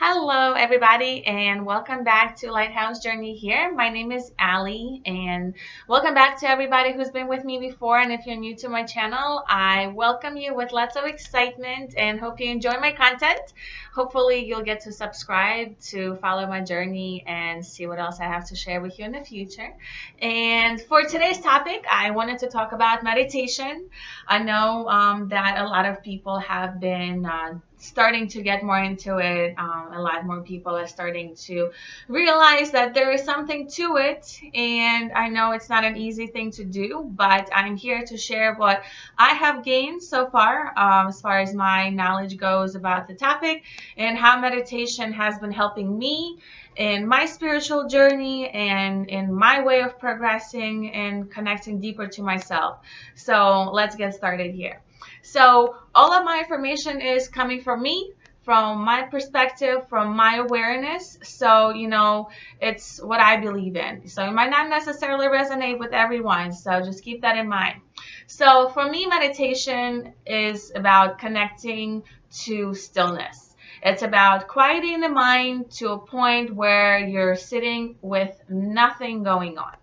Hello, everybody, and welcome back to Lighthouse Journey here. My name is Ali, and welcome back to everybody who's been with me before. And if you're new to my channel, I welcome you with lots of excitement and hope you enjoy my content. Hopefully, you'll get to subscribe to follow my journey and see what else I have to share with you in the future. And for today's topic, I wanted to talk about meditation. I know that a lot of people have been starting to get more into it. A lot more people are starting to realize that there is something to it, and I know it's not an easy thing to do, but I'm here to share what I have gained so far as my knowledge goes about the topic and how meditation has been helping me in my spiritual journey and in my way of progressing and connecting deeper to myself. So let's get started here. So all of my information is coming from me, from my perspective, from my awareness. So, it's what I believe in. So it might not necessarily resonate with everyone. So just keep that in mind. So for me, meditation is about connecting to stillness. It's about quieting the mind to a point where you're sitting with nothing going on.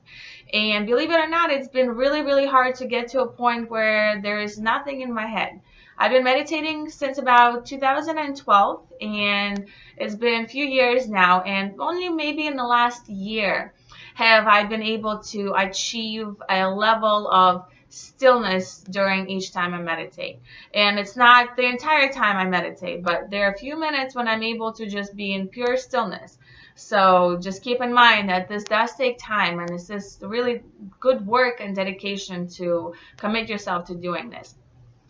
And believe it or not, it's been really, really hard to get to a point where there is nothing in my head. I've been meditating since about 2012, and it's been a few years now, and only maybe in the last year have I been able to achieve a level of stillness during each time I meditate. And it's not the entire time I meditate, but there are a few minutes when I'm able to just be in pure stillness. So just keep in mind that this does take time, and this is really good work and dedication to commit yourself to doing this.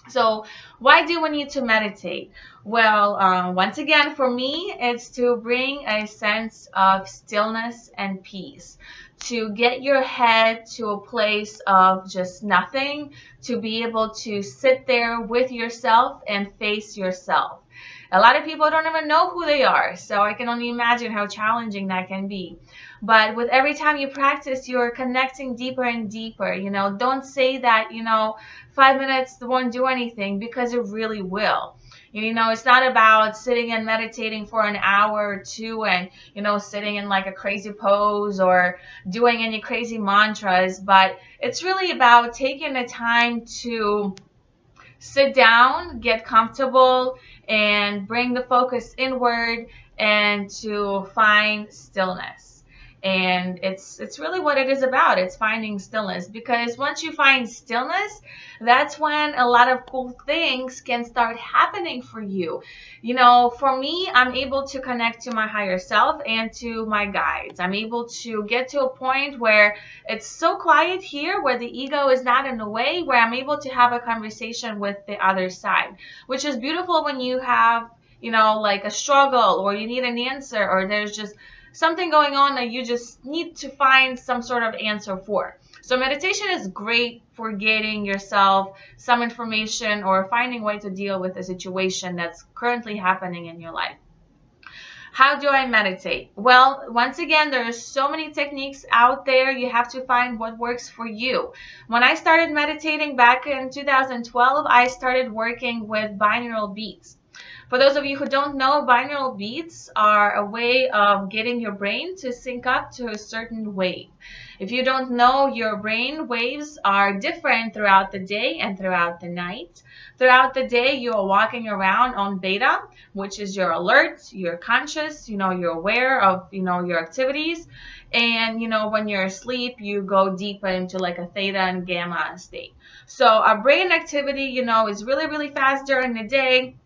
So why do we need to meditate? Well, once again, for me, it's to bring a sense of stillness and peace, to get your head to a place of just nothing, to be able to sit there with yourself and face yourself. A lot of people don't even know who they are, so I can only imagine how challenging that can be. But with every time you practice, you're connecting deeper and deeper. Don't say that, 5 minutes won't do anything, because it really will. It's not about sitting and meditating for an hour or two and, sitting in like a crazy pose or doing any crazy mantras, but it's really about taking the time to sit down, get comfortable, and bring the focus inward and to find stillness. And it's really what it is about. It's finding stillness, because once you find stillness, that's when a lot of cool things can start happening for you. For me, I'm able to connect to my higher self and to my guides. I'm able to get to a point where it's so quiet here, where the ego is not in the way, where I'm able to have a conversation with the other side, which is beautiful when you have, like a struggle, or you need an answer, or there's just something going on that you just need to find some sort of answer for. So meditation is great for getting yourself some information or finding a way to deal with a situation that's currently happening in your life. How do I meditate? Well, once again, there are so many techniques out there. You have to find what works for you. When I started meditating back in 2012, I started working with binaural beats. For those of you who don't know, binaural beats are a way of getting your brain to sync up to a certain wave. If you don't know, your brain waves are different throughout the day and throughout the night. Throughout the day, you are walking around on beta, which is you're alert, you're conscious, you're aware of, your activities. And, when you're asleep, you go deeper into like a theta and gamma state. So our brain activity, is really, really fast during the day.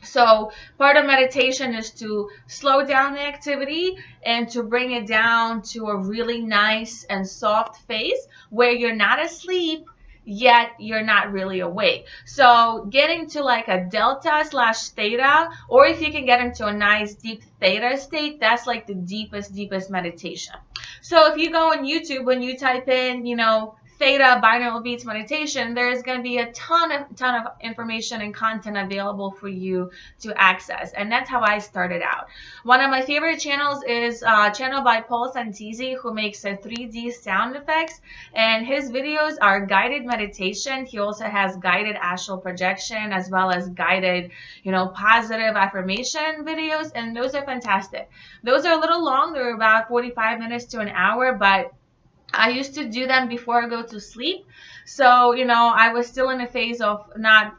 So part of meditation is to slow down the activity and to bring it down to a really nice and soft phase where you're not asleep, yet you're not really awake. So getting to like a delta/theta, or if you can get into a nice deep theta state, that's like the deepest meditation. So if you go on YouTube, when you type in, theta binaural beats meditation, there's going to be a ton of information and content available for you to access. And that's how I started out. One of my favorite channels is a channel by Paul Santisi, who makes a 3D sound effects, and his videos are guided meditation. He also has guided astral projection as well as guided, positive affirmation videos, and those are fantastic. Those are a little long. They're about 45 minutes to an hour, but I used to do them before I go to sleep. So, I was still in a phase of not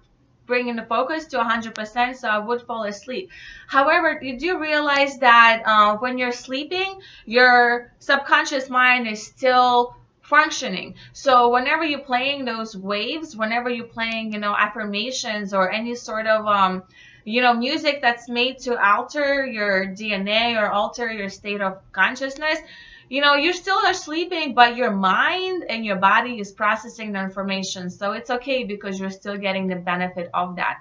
bringing the focus to 100%, so I would fall asleep. However, you do realize that when you're sleeping, your subconscious mind is still functioning. So whenever you're playing those waves, whenever you're playing, affirmations or any sort of, music that's made to alter your DNA or alter your state of consciousness, you still are sleeping, but your mind and your body is processing the information. So it's okay because you're still getting the benefit of that.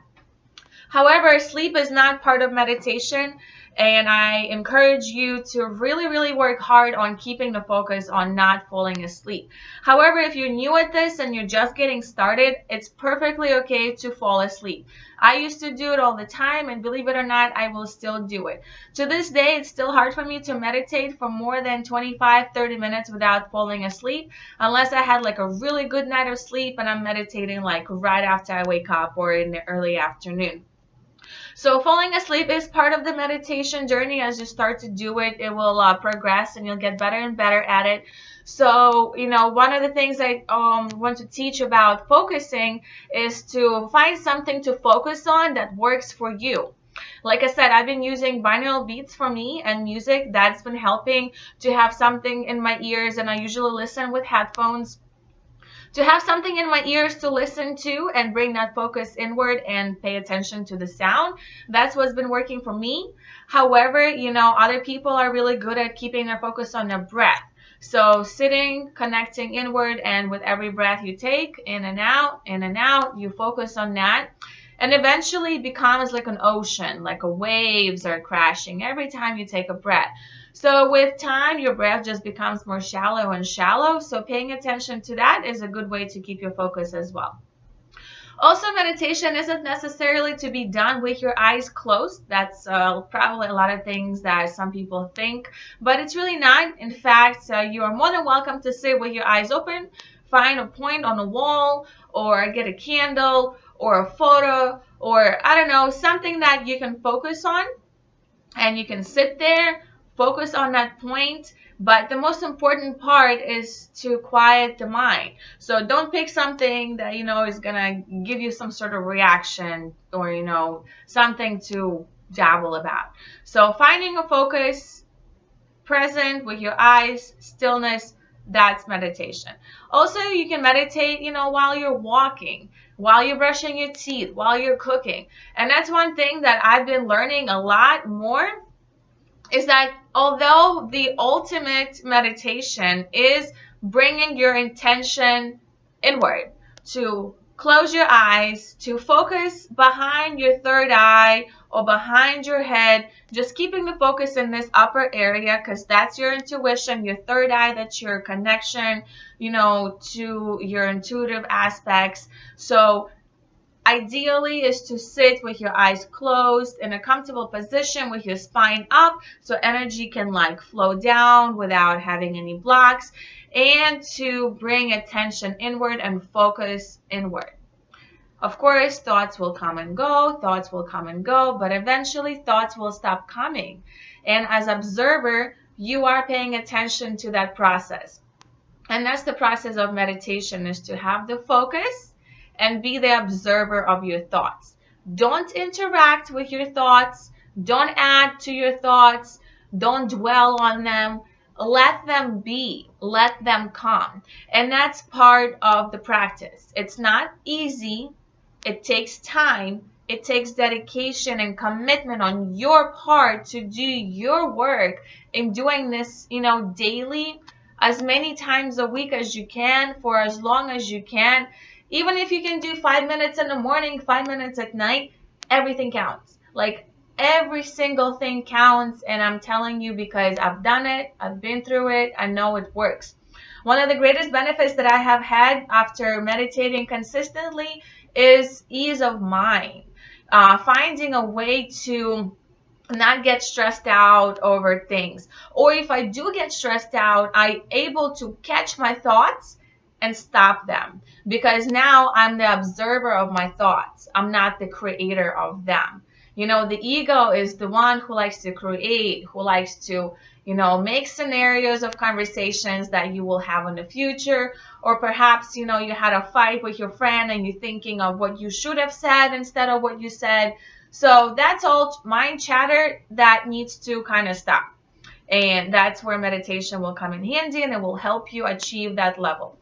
However, sleep is not part of meditation, and I encourage you to really, really work hard on keeping the focus on not falling asleep. However, if you're new at this and you're just getting started, it's perfectly okay to fall asleep. I used to do it all the time, and believe it or not, I will still do it. To this day, it's still hard for me to meditate for more than 25-30 minutes without falling asleep, unless I had like a really good night of sleep and I'm meditating like right after I wake up or in the early afternoon. So falling asleep is part of the meditation journey. As you start to do it, it will progress and you'll get better and better at it. So, one of the things I want to teach about focusing is to find something to focus on that works for you. Like I said, I've been using binaural beats for me and music. That's been helping to have something in my ears, and I usually listen with headphones. To have something in my ears to listen to and bring that focus inward and pay attention to the sound. That's what's been working for me. However, other people are really good at keeping their focus on their breath. So sitting, connecting inward, and with every breath you take, in and out, you focus on that. And eventually it becomes like an ocean, like waves are crashing every time you take a breath. So with time, your breath just becomes more shallow and shallow. So paying attention to that is a good way to keep your focus as well. Also, meditation isn't necessarily to be done with your eyes closed. That's probably a lot of things that some people think, but it's really not. In fact, you are more than welcome to sit with your eyes open, find a point on a wall, or get a candle, or a photo, or I don't know, something that you can focus on, and you can sit there, focus on that point. But the most important part is to quiet the mind. So don't pick something that is gonna give you some sort of reaction or something to dabble about. So finding a focus, present with your eyes, stillness, that's meditation. Also, you can meditate while you're walking, while you're brushing your teeth, while you're cooking. And that's one thing that I've been learning a lot more, is that although the ultimate meditation is bringing your intention inward, to close your eyes, to focus behind your third eye or behind your head, just keeping the focus in this upper area, because that's your intuition, your third eye, that's your connection, to your intuitive aspects. So ideally is to sit with your eyes closed in a comfortable position with your spine up, so energy can flow down without having any blocks, and to bring attention inward and focus inward. Of course, thoughts will come and go, but eventually thoughts will stop coming. And as observer, you are paying attention to that process. And that's the process of meditation, is to have the focus and be the observer of your thoughts. Don't interact with your thoughts. Don't add to your thoughts. Don't dwell on them. Let them be. Let them come. And that's part of the practice. It's not easy. It takes time. It takes dedication and commitment on your part to do your work in doing this, daily, as many times a week as you can, for as long as you can. Even if you can do 5 minutes in the morning, 5 minutes at night, everything counts. Every single thing counts, and I'm telling you because I've done it, I've been through it, I know it works. One of the greatest benefits that I have had after meditating consistently is ease of mind. Finding a way to not get stressed out over things. Or if I do get stressed out, I'm able to catch my thoughts and stop them, because now I'm the observer of my thoughts. I'm not the creator of them. You know, the ego is the one who likes to create, who likes to, make scenarios of conversations that you will have in the future. Or perhaps, you had a fight with your friend and you're thinking of what you should have said instead of what you said. So that's all mind chatter that needs to kind of stop. And that's where meditation will come in handy, and it will help you achieve that level.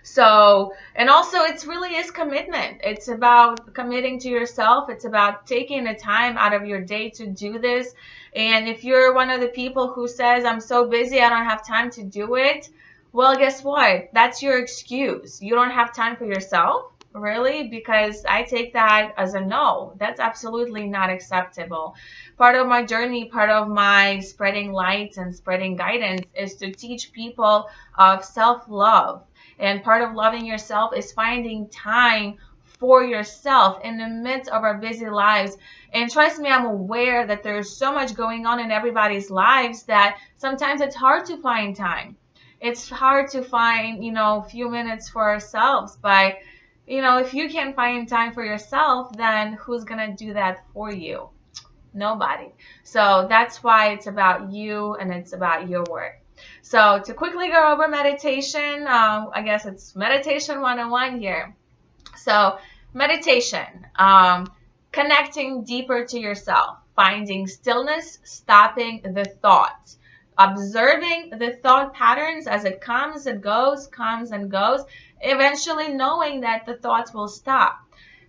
So, and also it really is commitment. It's about committing to yourself. It's about taking the time out of your day to do this. And if you're one of the people who says, I'm so busy, I don't have time to do it. Well, guess what? That's your excuse. You don't have time for yourself? Really? Because I take that as a no. That's absolutely not acceptable. Part of my journey, part of my spreading light and spreading guidance is to teach people of self-love. And part of loving yourself is finding time for yourself in the midst of our busy lives. And trust me, I'm aware that there's so much going on in everybody's lives that sometimes it's hard to find time. It's hard to find, a few minutes for ourselves. But, if you can't find time for yourself, then who's going to do that for you? Nobody. So that's why it's about you and it's about your work. So to quickly go over meditation, I guess it's meditation 101 here. So meditation, connecting deeper to yourself, finding stillness, stopping the thoughts, observing the thought patterns as it comes and goes, eventually knowing that the thoughts will stop.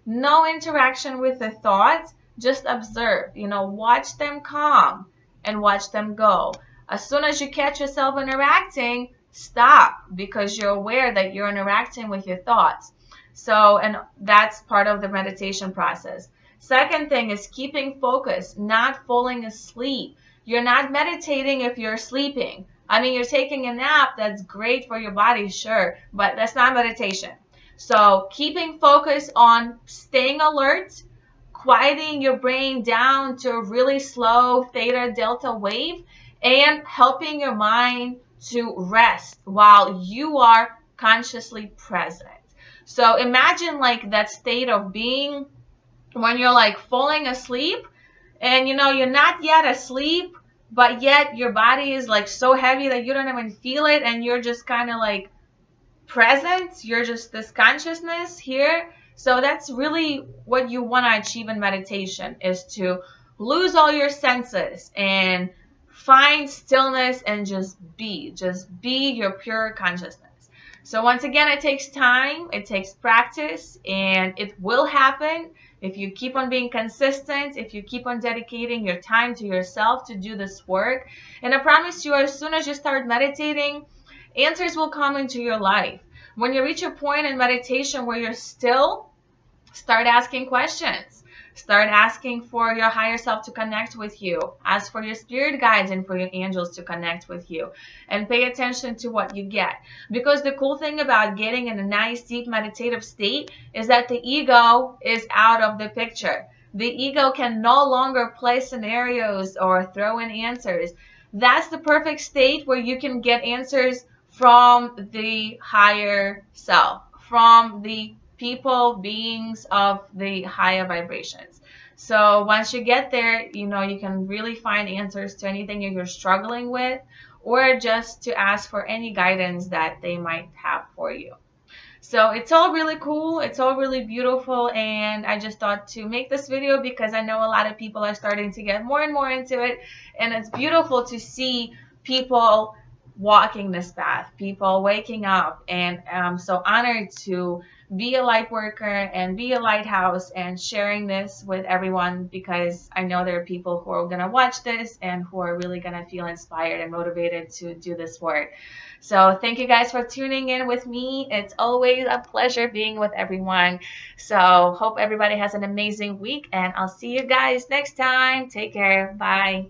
No interaction with the thoughts, just observe, watch them come and watch them go. As soon as you catch yourself interacting, stop, because you're aware that you're interacting with your thoughts. So, and that's part of the meditation process. Second thing is keeping focus, not falling asleep. You're not meditating if you're sleeping. I mean, you're taking a nap, that's great for your body, sure, but that's not meditation. So keeping focus on staying alert, quieting your brain down to a really slow theta delta wave, and helping your mind to rest while you are consciously present. So imagine like that state of being when you're like falling asleep and you're not yet asleep, but yet your body is like so heavy that you don't even feel it, and you're just kind of like present. You're just this consciousness here. So that's really what you want to achieve in meditation, is to lose all your senses and find stillness and just be your pure consciousness. So once again, it takes time, it takes practice, and it will happen if you keep on being consistent, if you keep on dedicating your time to yourself to do this work. And I promise you, as soon as you start meditating, answers will come into your life. When you reach a point in meditation where you're still, start asking questions. Start asking for your higher self to connect with you. Ask for your spirit guides and for your angels to connect with you. And pay attention to what you get. Because the cool thing about getting in a nice, deep meditative state is that the ego is out of the picture. The ego can no longer play scenarios or throw in answers. That's the perfect state where you can get answers from the higher self, from the people, beings of the higher vibrations. So once you get there, you can really find answers to anything you're struggling with, or just to ask for any guidance that they might have for you. So it's all really cool. It's all really beautiful. And I just thought to make this video because I know a lot of people are starting to get more and more into it. And it's beautiful to see people walking this path, people waking up, and I'm so honored to be a light worker and be a lighthouse and sharing this with everyone, because I know there are people who are going to watch this and who are really going to feel inspired and motivated to do this work. So thank you guys for tuning in with me. It's always a pleasure being with everyone. So hope everybody has an amazing week, and I'll see you guys next time. Take care. Bye.